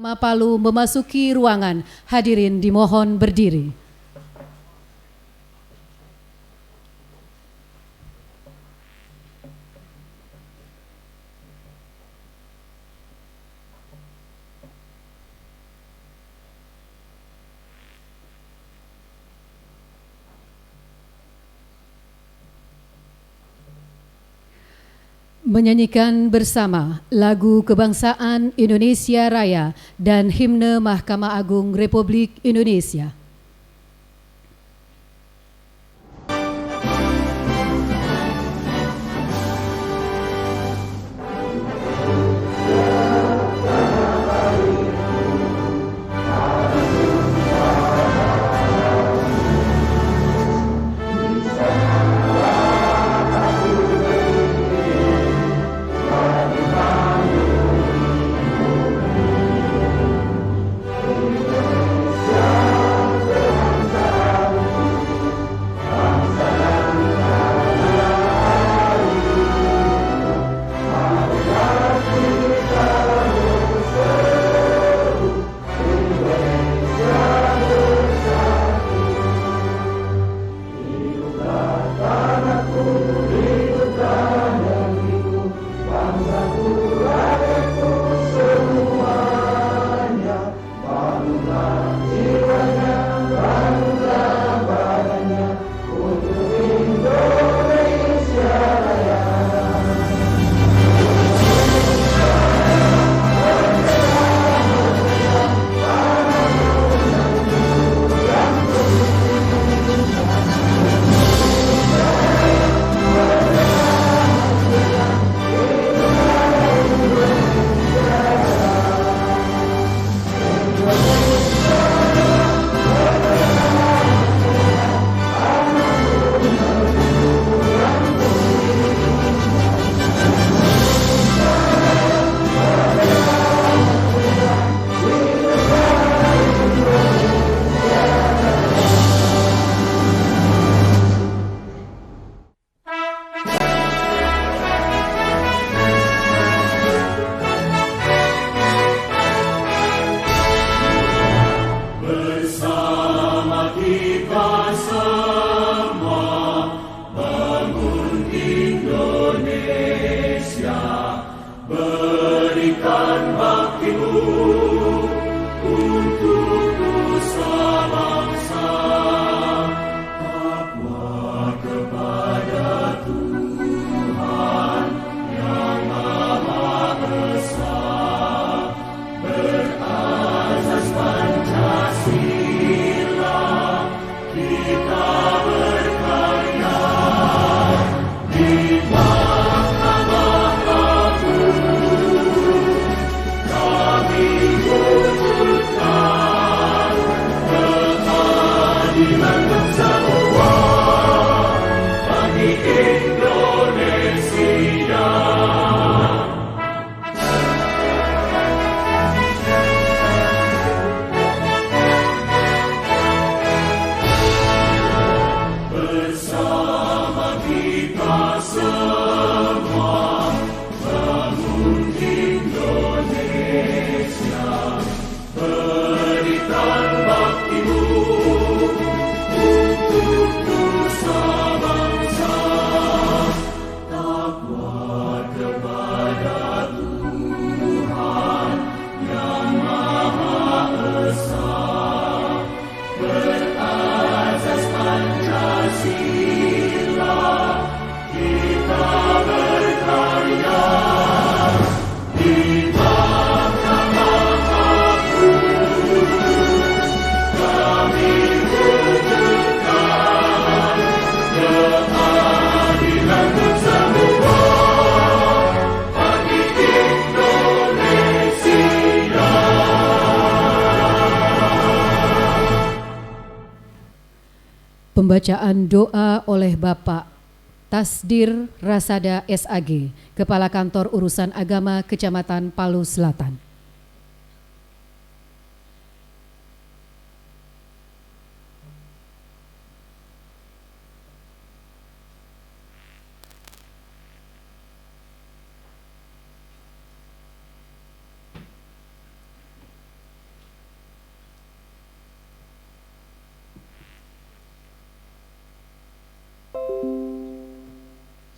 Nama Palu memasuki ruangan, hadirin dimohon berdiri. Menyanyikan bersama lagu kebangsaan Indonesia Raya dan himne Mahkamah Agung Republik Indonesia. Pembacaan doa oleh Bapak Tasdir Rasada SAG, Kepala Kantor Urusan Agama Kecamatan Palu Selatan.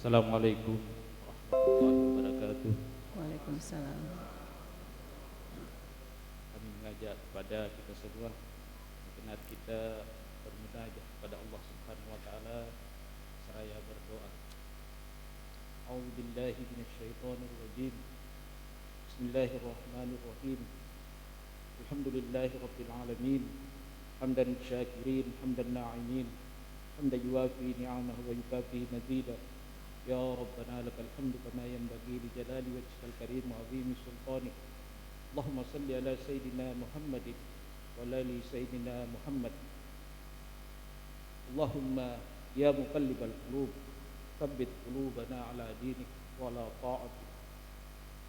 Assalamualaikum warahmatullahi wabarakatuh. Waalaikumsalam. Kami mengajak kepada kita semua benar kita bermunajat kepada Allah Subhanahu wa taala seraya berdoa. A'udzubillahi minasyaitonir rajim. Bismillahirrahmanirrahim. Alhamdulillahirabbil alamin. Hamdan syakirin, hamdan na'imin. Hamdan yuwafi ni'amahu wa yukafi mazidah. Ya Rabbana lakal hamdu kama yanbaghi li jalali wajhikal karim wa 'azimi sultanik. Allahumma salli ala sayyidina Muhammadin wa ala ali sayyidina Muhammad. Allahumma ya muqallibal qulub tsabbit qulubana ala dinik wa ala ta'atik.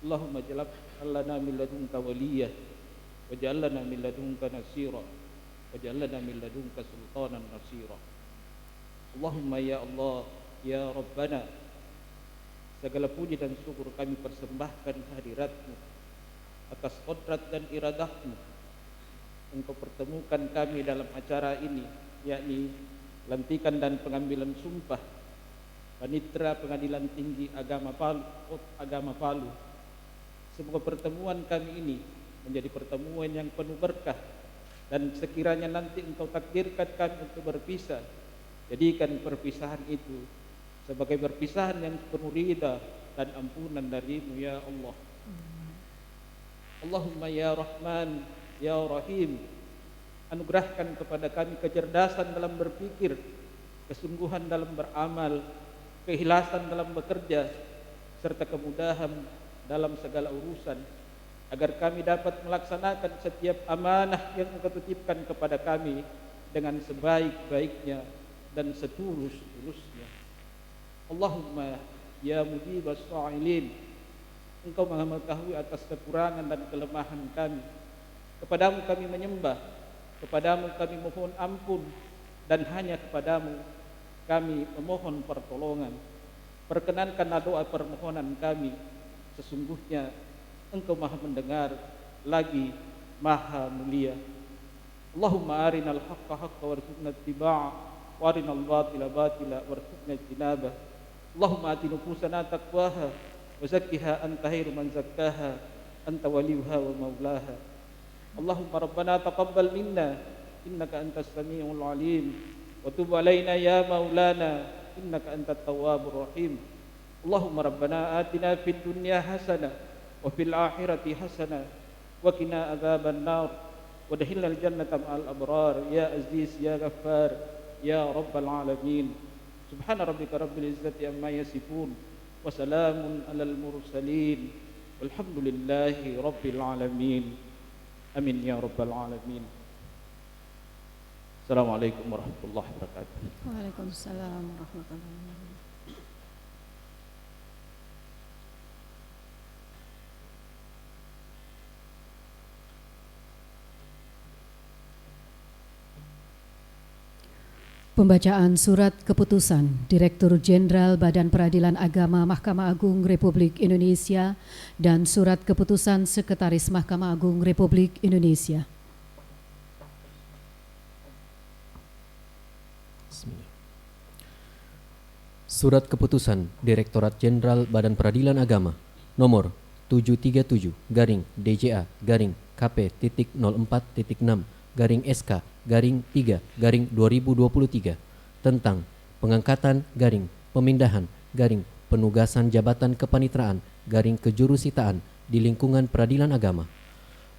Allahumma ij'al lana min ladunka waliyya waj'al lana min ladunka nasira waj'al lana min ladunka sultanan nasira. Allahumma ya Allah ya Rabbana, segala puji dan syukur kami persembahkan hadirat-Mu atas kodrat dan iradah-Mu. Engkau pertemukan kami dalam acara ini, yakni lantikan dan pengambilan sumpah Panitera Pengadilan Tinggi Agama Palu. Semoga pertemuan kami ini menjadi pertemuan yang penuh berkah, dan sekiranya nanti Engkau takdirkan kami untuk berpisah, jadikan perpisahan itu sebagai perpisahan yang penuh ridha dan ampunan dari-Mu ya Allah. Allahumma ya Rahman ya Rahim, anugerahkan kepada kami kecerdasan dalam berpikir, kesungguhan dalam beramal, keikhlasan dalam bekerja, serta kemudahan dalam segala urusan, agar kami dapat melaksanakan setiap amanah yang Engkau titipkan kepada kami dengan sebaik-baiknya dan setulus-tulusnya. Allahumma ya mujibas sa'ilin, Engkau Maha mengetahui atas kekurangan dan kelemahan kami. Kepadamu kami menyembah, kepadamu kami mohon ampun, dan hanya kepadamu kami memohon pertolongan. Perkenankanlah doa permohonan kami, sesungguhnya Engkau Maha mendengar lagi Maha mulia. Allahumma arinal haqqa haqqa warzuqna ittiba'a wa arinal batila batila warzuqna ijtinabah. Allahumma ati nufusana taqwaha wa zakkiha anta khairu man zakkaha anta waliyuha wa maulaha. Allahumma rabbana taqabbal minna innaka antas samiul alim wa tub alaina ya maulana innaka antat tawwabur rahim. Allahumma rabbana atina fid dunya hasanah wa fil akhirati hasanah wa qina adzaban nar wa adkhilnal jannata ma'al abrar ya aziz ya ghaffar ya rabbal alamin. Subhana rabbika rabbil izzati amma yasifun wa salamun alal mursalin walhamdulillahi rabbil alamin. Amin ya rabbal alamin. Assalamualaikum warahmatullahi wabarakatuh. Waalaikumsalam warahmatullahi wabarakatuh. Pembacaan Surat Keputusan Direktur Jenderal Badan Peradilan Agama Mahkamah Agung Republik Indonesia dan Surat Keputusan Sekretaris Mahkamah Agung Republik Indonesia. Surat Keputusan Direktorat Jenderal Badan Peradilan Agama nomor 737-DJA-KP.04.6-SK-3-2023 tentang pengangkatan pemindahan penugasan jabatan kepanitraan kejurusitaan di lingkungan peradilan agama.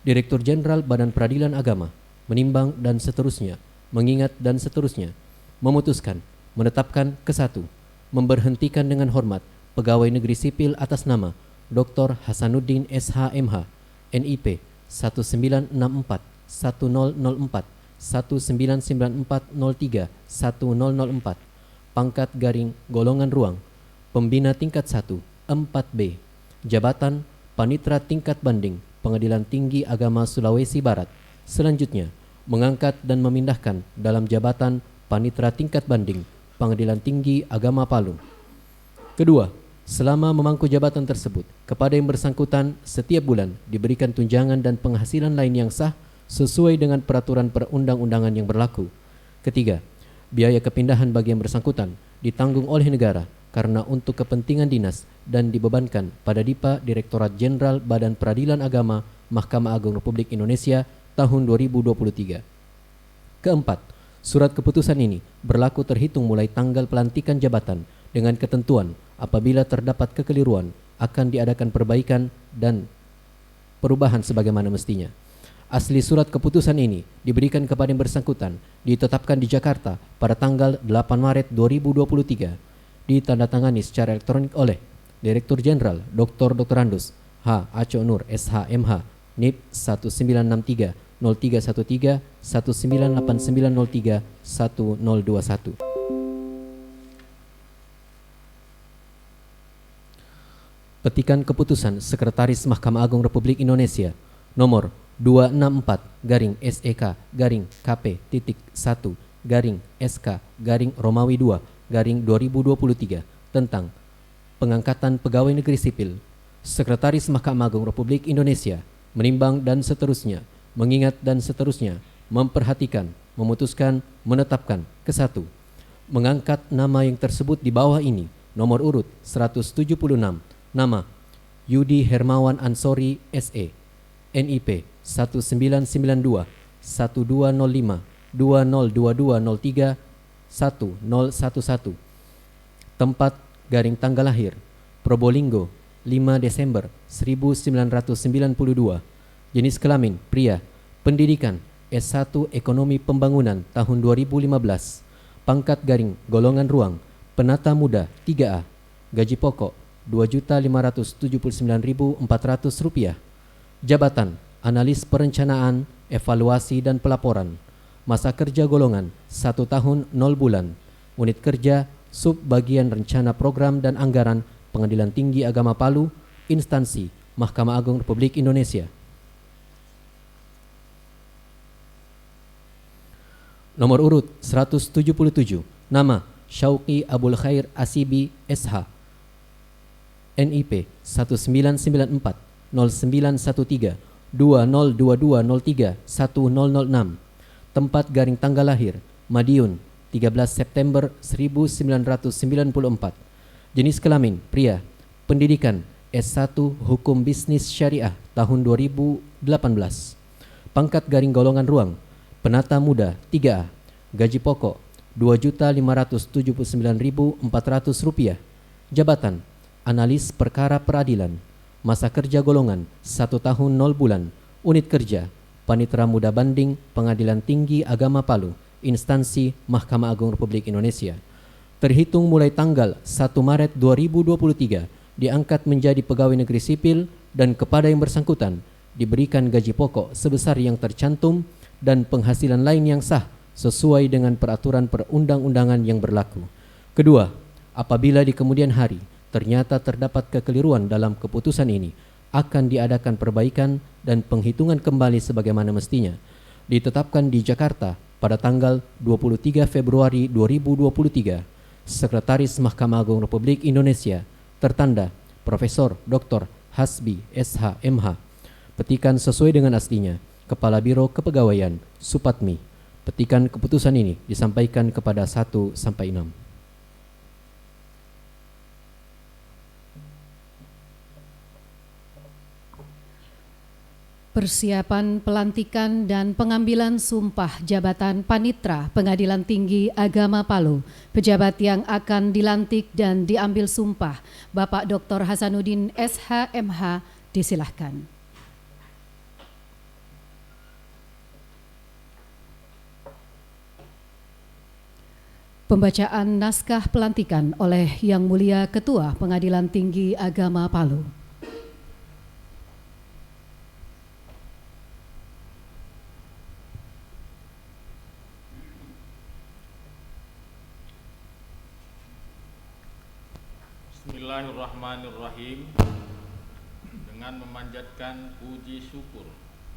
Direktur Jenderal Badan Peradilan Agama menimbang dan seterusnya, mengingat dan seterusnya, memutuskan, menetapkan ke-1, memberhentikan dengan hormat pegawai negeri sipil atas nama Dr. Hasanuddin SH.MH, NIP 1964 1004 199403 1004, pangkat golongan ruang, pembina tingkat 1 4B, jabatan Panitra Tingkat Banding Pengadilan Tinggi Agama Sulawesi Barat. Selanjutnya, mengangkat dan memindahkan dalam jabatan Panitra Tingkat Banding Pengadilan Tinggi Agama Palu. Kedua, selama memangku jabatan tersebut, kepada yang bersangkutan setiap bulan diberikan tunjangan dan penghasilan lain yang sah sesuai dengan peraturan perundang-undangan yang berlaku. Ketiga, biaya kepindahan bagi yang bersangkutan ditanggung oleh negara karena untuk kepentingan dinas dan dibebankan pada DIPA Direktorat Jenderal Badan Peradilan Agama Mahkamah Agung Republik Indonesia tahun 2023. Keempat, surat keputusan ini berlaku terhitung mulai tanggal pelantikan jabatan dengan ketentuan apabila terdapat kekeliruan akan diadakan perbaikan dan perubahan sebagaimana mestinya. Asli surat keputusan ini diberikan kepada yang bersangkutan, ditetapkan di Jakarta pada tanggal 8 Maret 2023, ditandatangani secara elektronik oleh Direktur Jenderal Dr. Andus H. Aco Nur SH MH NIP 1963 0313 198903 1021. Petikan Keputusan Sekretaris Mahkamah Agung Republik Indonesia nomor 264-SEK-KP.1-Romawi 2-2023 tentang pengangkatan pegawai negeri sipil. Sekretaris Mahkamah Agung Republik Indonesia menimbang dan seterusnya, mengingat dan seterusnya, memperhatikan, memutuskan, menetapkan. Ke-1, mengangkat nama yang tersebut di bawah ini, nomor urut 176, nama Yudi Hermawan Ansori SE, NIP 1992 1205 202203 1011. Tempat garing tanggal lahir Probolinggo 5 Desember 1992. Jenis kelamin pria. Pendidikan S1 Ekonomi Pembangunan tahun 2015. Pangkat garing golongan ruang penata muda 3A. Gaji pokok Rp2.579.400. Jabatan analis perencanaan, evaluasi dan pelaporan. Masa kerja golongan 1 tahun 0 bulan. Unit kerja sub bagian rencana program dan anggaran Pengadilan Tinggi Agama Palu, instansi Mahkamah Agung Republik Indonesia. Nomor urut 177, nama Syauqi Abul Khair Asibi SH, NIP 1994 0913 202203 1006. Tempat garing tanggal lahir Madiun 13 September 1994. Jenis kelamin pria. Pendidikan S1 Hukum Bisnis Syariah tahun 2018. Pangkat garing golongan ruang penata muda 3A. Gaji pokok Rp2.579.400. Jabatan analis perkara peradilan. Masa kerja golongan 1 tahun 0 bulan. Unit kerja Panitera Muda Banding Pengadilan Tinggi Agama Palu, instansi Mahkamah Agung Republik Indonesia. Terhitung mulai tanggal 1 Maret 2023 diangkat menjadi pegawai negeri sipil dan kepada yang bersangkutan diberikan gaji pokok sebesar yang tercantum dan penghasilan lain yang sah sesuai dengan peraturan perundang-undangan yang berlaku. Kedua, apabila di kemudian hari ternyata terdapat kekeliruan dalam keputusan ini, akan diadakan perbaikan dan penghitungan kembali sebagaimana mestinya. Ditetapkan di Jakarta pada tanggal 23 Februari 2023. Sekretaris Mahkamah Agung Republik Indonesia, tertanda Profesor Dr. Hasbi SH MH. Petikan sesuai dengan aslinya, Kepala Biro Kepegawaian Supatmi. Petikan keputusan ini disampaikan kepada 1-6. Persiapan pelantikan dan pengambilan sumpah jabatan Panitra Pengadilan Tinggi Agama Palu. Pejabat yang akan dilantik dan diambil sumpah, Bapak Dr. Hasanuddin SH MH, disilahkan. Pembacaan naskah pelantikan oleh Yang Mulia Ketua Pengadilan Tinggi Agama Palu. Bismillahirrahmanirrahim. Dengan memanjatkan puji syukur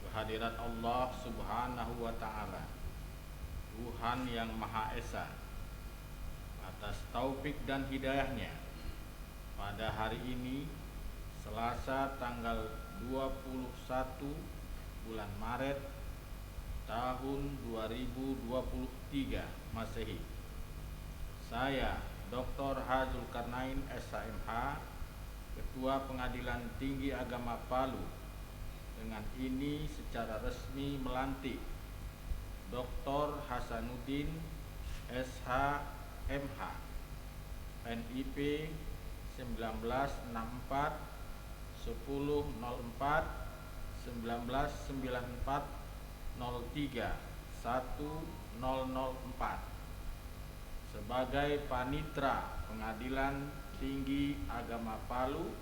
kehadirat Allah Subhanahu wa Ta'ala, Tuhan yang Maha Esa, atas taufik dan hidayahnya, pada hari ini Selasa tanggal 21 bulan Maret tahun 2023 Masehi, saya Dr. H. Zulkarnain SHMH, Ketua Pengadilan Tinggi Agama Palu, dengan ini secara resmi melantik Dr. Hasanuddin SHMH, NIP 1964 1004 1994 03 1004 sebagai Panitra Pengadilan Tinggi Agama Palu.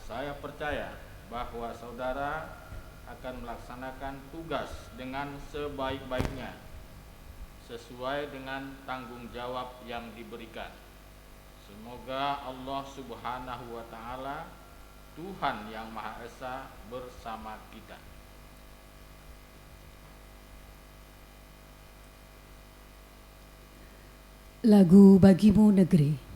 Saya percaya bahwa saudara akan melaksanakan tugas dengan sebaik-baiknya sesuai dengan tanggung jawab yang diberikan. Semoga Allah Subhanahu wa Ta'ala, Tuhan yang Maha Esa, bersama kita. Lagu Bagimu Negeri.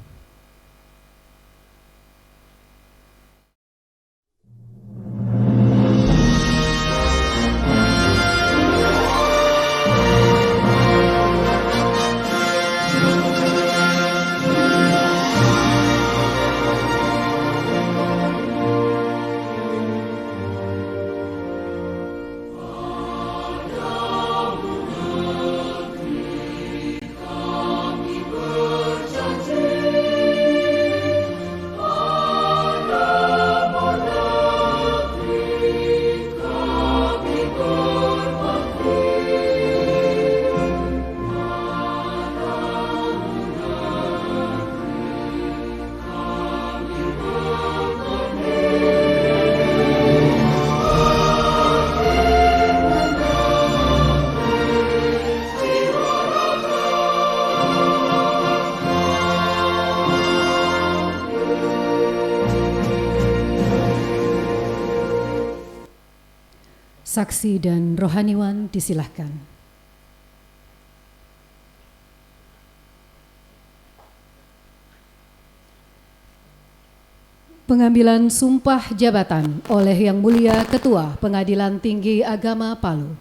Saksi dan rohaniwan disilahkan. Pengambilan sumpah jabatan oleh Yang Mulia Ketua Pengadilan Tinggi Agama Palu.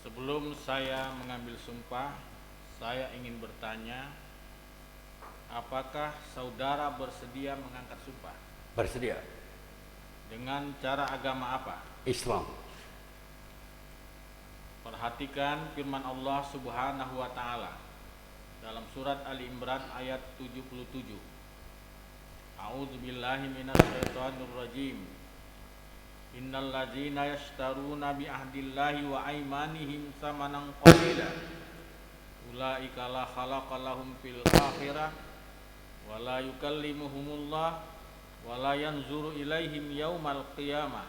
Sebelum saya mengambil sumpah, saya ingin bertanya, apakah saudara bersedia mengangkat sumpah? Bersedia. Dengan cara agama apa? Islam. Perhatikan firman Allah Subhanahu wa Ta'ala dalam surat Ali Imran ayat 77. A'udzubillahi minasyaitonirrajim. Innal ladzina yashtaruna bi ahdillahi wa aymanihim samanan qalila ulaika la khalaqa lahum fil akhirah wa la yukallimuhumullah wa la yanzuru ilaihim yaumal qiyamah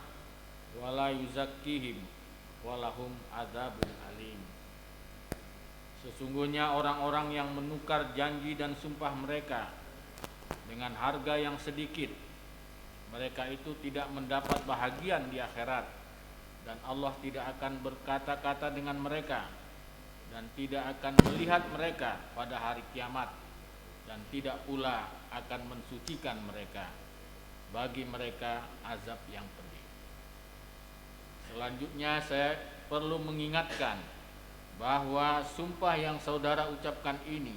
wa la yuzakkihim wa lahum adzabun alim. Sesungguhnya orang-orang yang menukar janji dan sumpah mereka dengan harga yang sedikit, mereka itu tidak mendapat bahagian di akhirat, dan Allah tidak akan berkata-kata dengan mereka dan tidak akan melihat mereka pada hari kiamat, dan tidak pula akan mensucikan mereka. Bagi mereka azab yang pedih. Selanjutnya saya perlu mengingatkan bahwa sumpah yang saudara ucapkan ini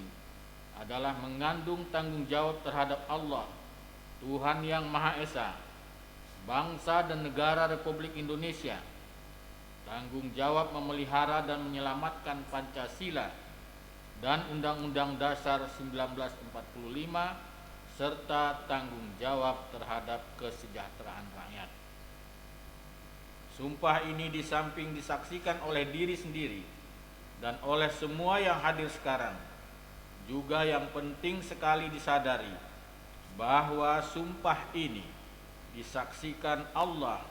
adalah mengandung tanggung jawab terhadap Allah, Tuhan yang Maha Esa, bangsa dan negara Republik Indonesia, tanggung jawab memelihara dan menyelamatkan Pancasila dan Undang-Undang Dasar 1945, serta tanggung jawab terhadap kesejahteraan rakyat. Sumpah ini di samping disaksikan oleh diri sendiri dan oleh semua yang hadir sekarang, juga yang penting sekali disadari bahwa sumpah ini disaksikan Allah,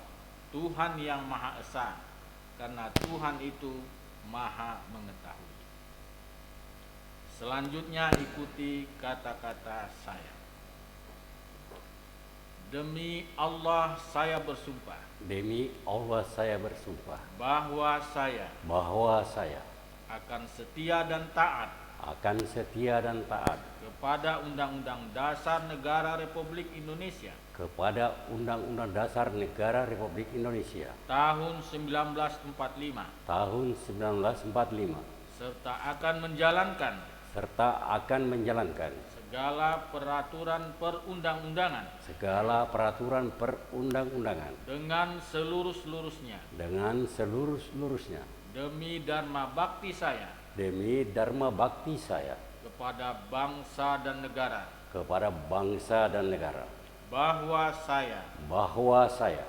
Tuhan yang Maha Esa, karena Tuhan itu Maha mengetahui. Selanjutnya ikuti kata-kata saya. Demi Allah saya bersumpah. Demi Allah saya bersumpah Bahwa saya akan setia dan taat kepada kepada Undang-Undang Dasar Negara Republik Indonesia kepada Undang-Undang Dasar Negara Republik Indonesia tahun 1945 tahun 1945 serta akan menjalankan segala peraturan perundang-undangan dengan seluruh-seluruhnya demi dharma bakti saya kepada bangsa dan negara, bahwa saya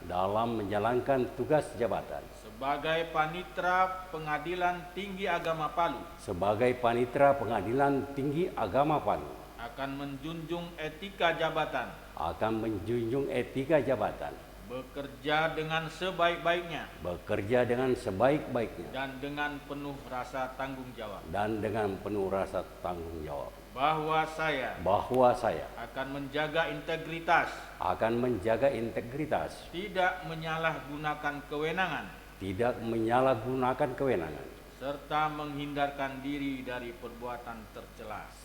dalam menjalankan tugas jabatan sebagai Panitera Pengadilan Tinggi Agama Palu akan menjunjung etika jabatan, bekerja dengan sebaik-baiknya dan dengan penuh rasa tanggung jawab, bahwa saya akan menjaga integritas, tidak menyalahgunakan kewenangan,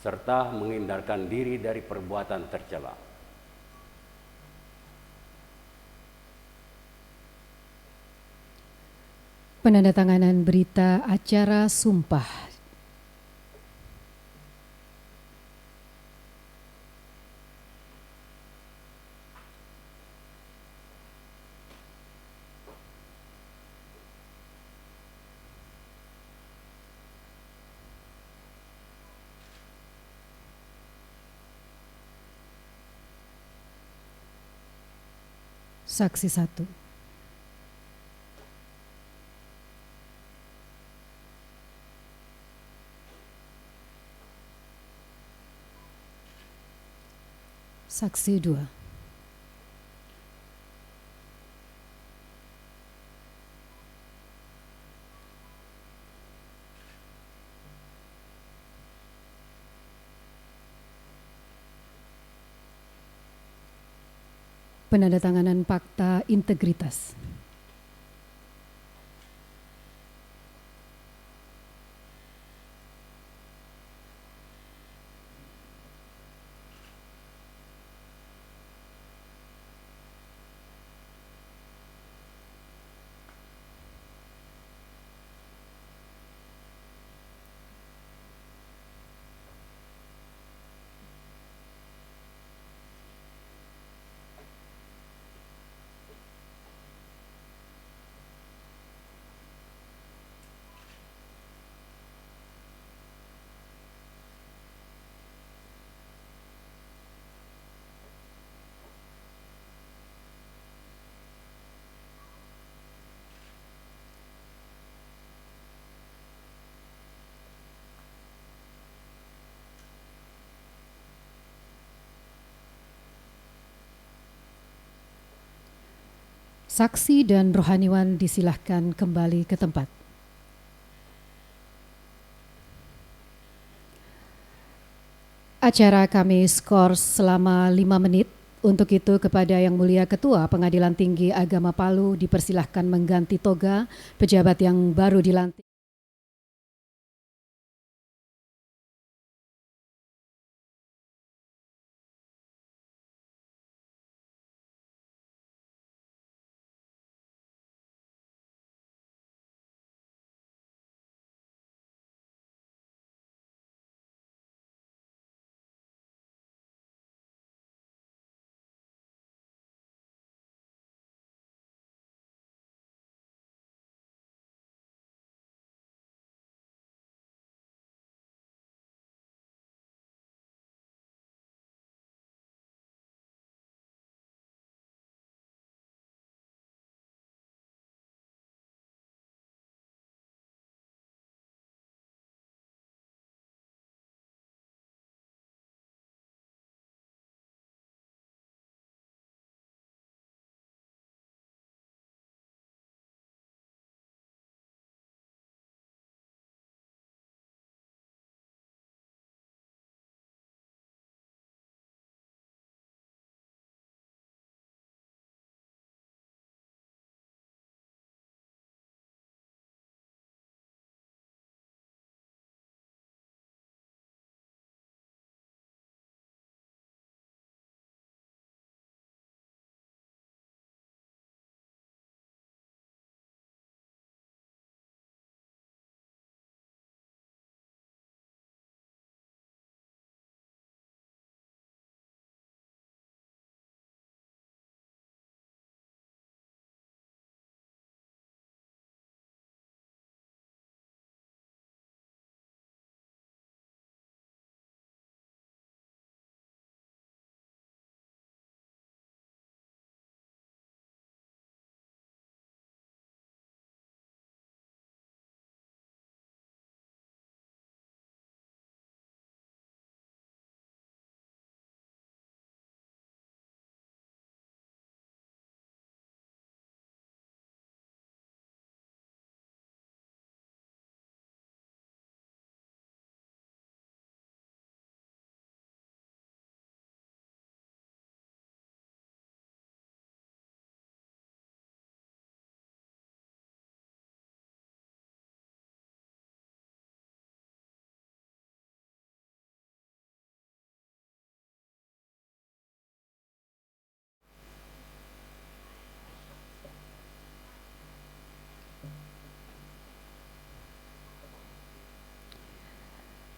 serta menghindarkan diri dari perbuatan tercela. Penandatanganan berita acara sumpah. Saksi 1. Saksi 2. Penandatanganan fakta integritas. Saksi dan rohaniwan disilahkan kembali ke tempat. Acara kami skor selama 5 menit. Untuk itu kepada Yang Mulia Ketua Pengadilan Tinggi Agama Palu dipersilahkan mengganti toga pejabat yang baru dilantik.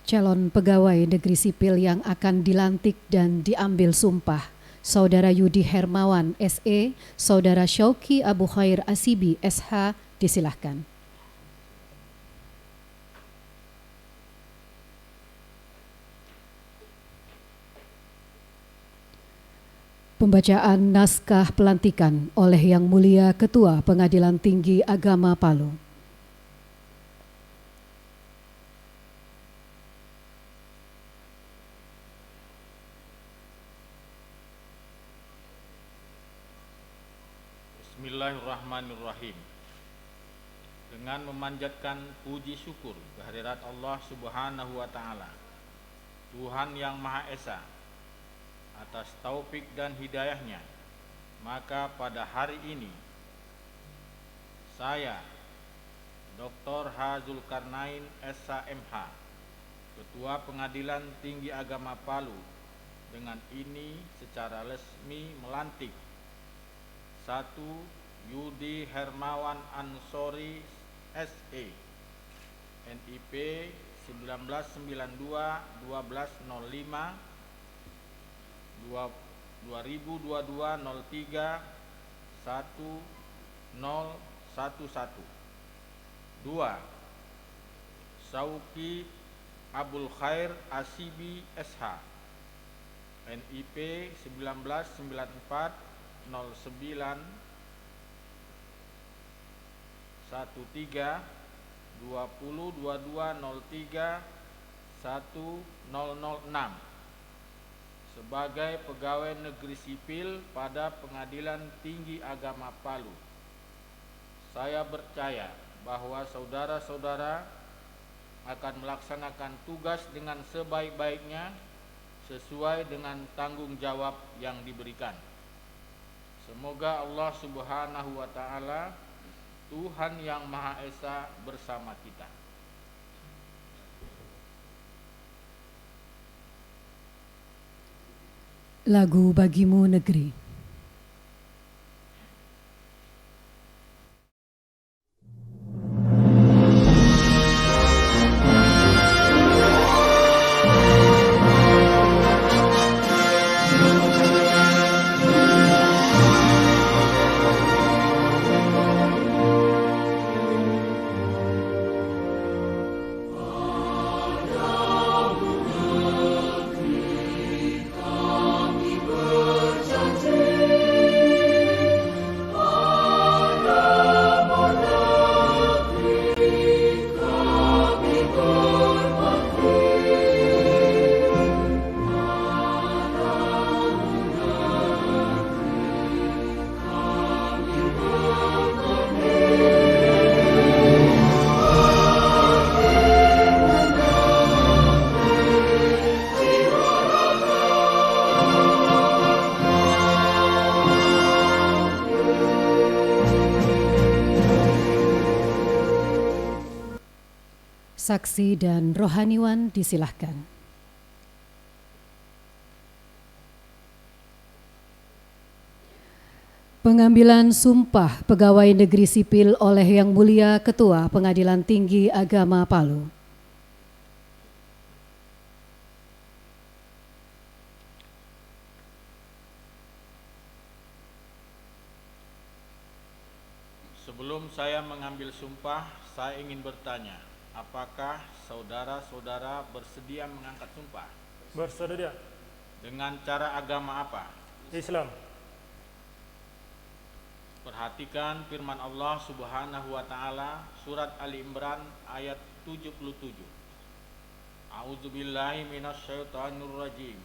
calon pegawai negeri sipil yang akan dilantik dan diambil sumpah, Saudara Yudi Hermawan SE, Saudara Syauki Abu Khair Asibi SH, disilahkan. Pembacaan naskah pelantikan oleh Yang Mulia Ketua Pengadilan Tinggi Agama Palu. Bismillahirrahmanirrahim. Dengan memanjatkan puji syukur kehadirat Allah Subhanahu wa Ta'ala, Tuhan yang Maha Esa, atas taufik dan hidayahnya, maka pada hari ini saya, Dr. H. Zulkarnain SH.MH, Ketua Pengadilan Tinggi Agama Palu, dengan ini secara resmi melantik 1. Yudi Hermawan Ansori SE, NIP 1992 1205 2022 03 1011. 2. Syauki Abul Khair Asibi SH, NIP 1994 09 13 20 22 03 1006 sebagai pegawai negeri sipil pada Pengadilan Tinggi Agama Palu. Saya percaya bahwa saudara-saudara akan melaksanakan tugas dengan sebaik-baiknya sesuai dengan tanggung jawab yang diberikan. Semoga Allah Subhanahu wa Ta'ala, Tuhan yang Maha Esa, bersama kita. Lagu Bagimu Negeri. Saksi dan rohaniwan disilahkan. Pengambilan sumpah pegawai negeri sipil oleh Yang Mulia Ketua Pengadilan Tinggi Agama Palu. Sebelum saya mengambil sumpah, saya ingin bertanya, apakah saudara-saudara bersedia mengangkat sumpah? Bersedia. Dengan cara agama apa? Islam. Perhatikan firman Allah Subhanahu wa Ta'ala, surat Ali Imran ayat 77. A'udzubillahi minasyaitonirrajim.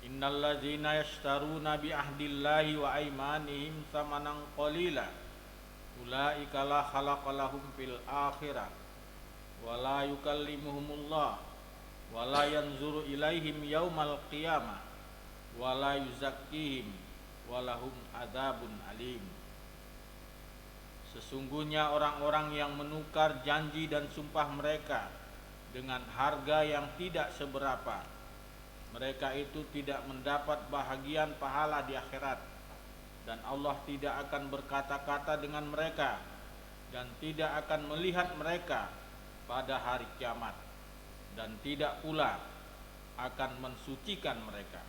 Innalladzina yashtaruna bi ahdillahi wa aymanihim samanan qalila ulaika la khalaqa lahum fil akhirah wa la yukallimuhumullah wa la yanzuru ilaihim yaumal qiyamah wa la yuzakkihim wa lahum adzabun alim. Sesungguhnya orang-orang yang menukar janji dan sumpah mereka dengan harga yang tidak seberapa, mereka itu tidak mendapat bahagian pahala di akhirat, dan Allah tidak akan berkata-kata dengan mereka dan tidak akan melihat mereka pada hari kiamat. dan tidak pula akan mensucikan mereka.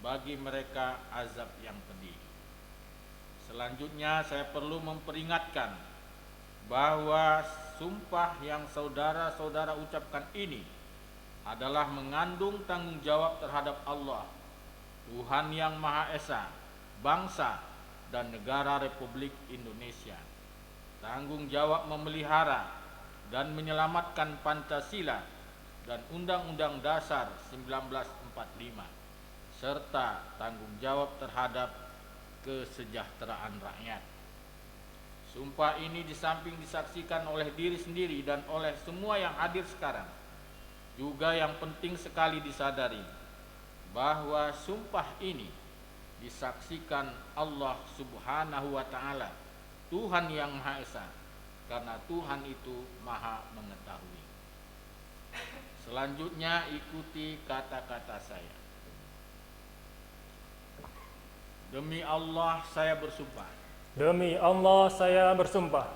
Bagi mereka azab yang pedih. Selanjutnya saya perlu memperingatkan bahwa sumpah yang saudara-saudara ucapkan ini adalah mengandung tanggung jawab terhadap Allah, Tuhan yang Maha Esa, bangsa dan negara Republik Indonesia. Tanggung jawab memelihara dan menyelamatkan Pancasila dan Undang-Undang Dasar 1945, serta tanggung jawab terhadap kesejahteraan rakyat. Sumpah ini di samping disaksikan oleh diri sendiri dan oleh semua yang hadir sekarang, juga yang penting sekali disadari bahwa sumpah ini disaksikan Allah Subhanahu wa Ta'ala, Tuhan yang Maha Esa, karena Tuhan itu Maha mengetahui. Selanjutnya ikuti kata-kata saya. Demi Allah saya bersumpah. Demi Allah saya bersumpah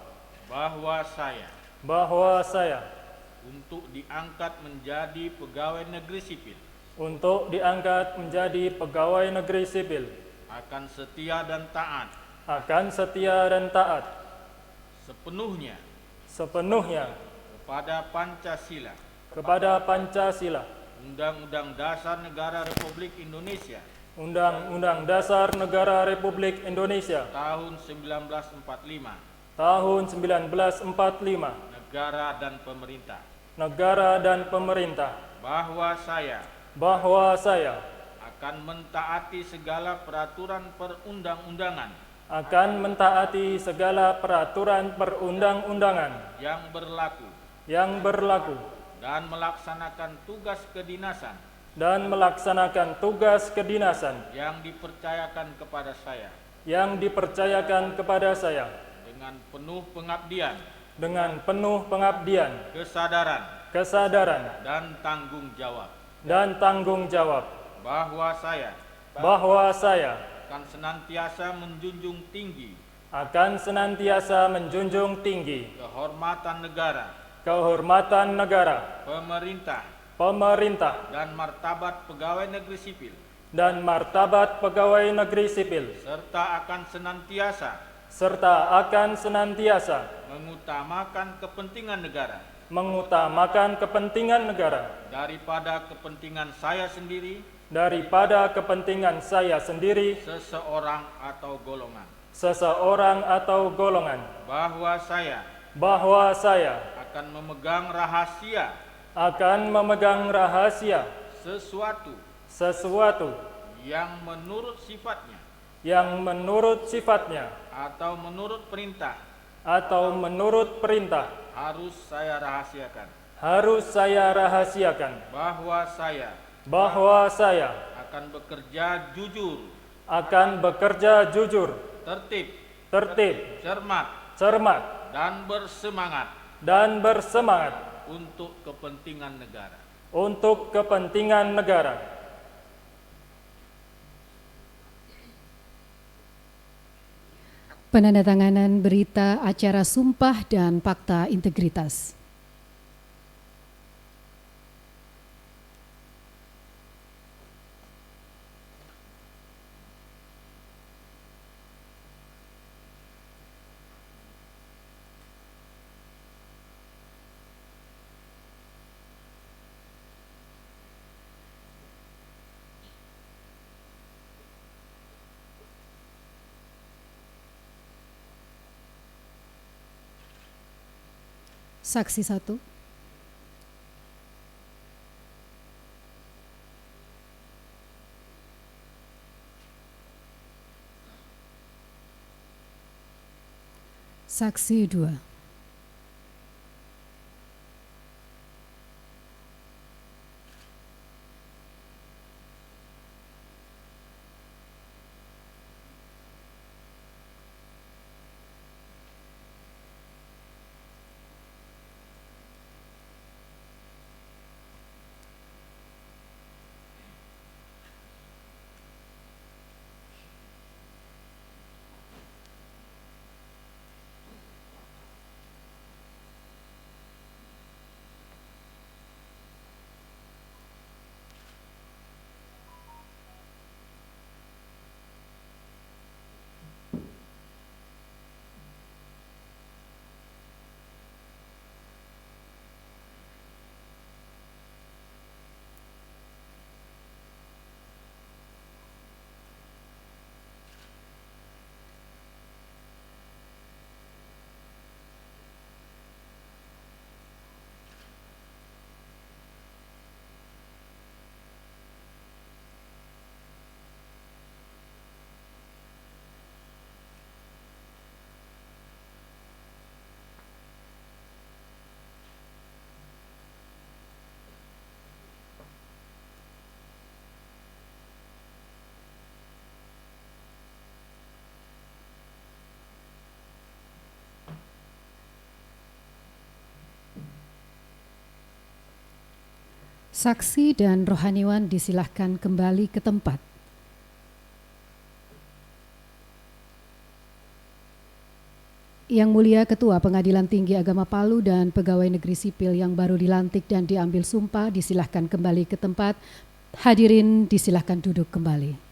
Bahwa saya untuk diangkat menjadi pegawai negeri sipil untuk diangkat menjadi pegawai negeri sipil akan setia dan taat sepenuhnya kepada Pancasila, Undang-Undang Dasar Negara Republik Indonesia Undang-Undang Dasar Negara Republik Indonesia tahun 1945, tahun 1945, negara dan pemerintah, bahwa saya akan mentaati segala peraturan perundang-undangan yang berlaku dan melaksanakan tugas kedinasan yang dipercayakan kepada saya dengan penuh pengabdian, kesadaran dan tanggung jawab, bahwa saya akan senantiasa menjunjung tinggi kehormatan negara, pemerintah dan martabat pegawai negeri sipil, serta akan senantiasa mengutamakan kepentingan negara daripada kepentingan saya sendiri seseorang atau golongan, bahwa saya akan memegang rahasia sesuatu yang menurut sifatnya atau menurut perintah harus saya rahasiakan, bahwa saya akan bekerja jujur, tertib, cermat dan bersemangat untuk kepentingan negara. Penandatanganan berita acara sumpah dan fakta integritas. Saksi 1. Saksi 2. Saksi dan rohaniwan disilahkan kembali ke tempat. Yang Mulia Ketua Pengadilan Tinggi Agama Palu dan Pegawai Negeri Sipil yang baru dilantik dan diambil sumpah disilahkan kembali ke tempat. Hadirin disilahkan duduk kembali.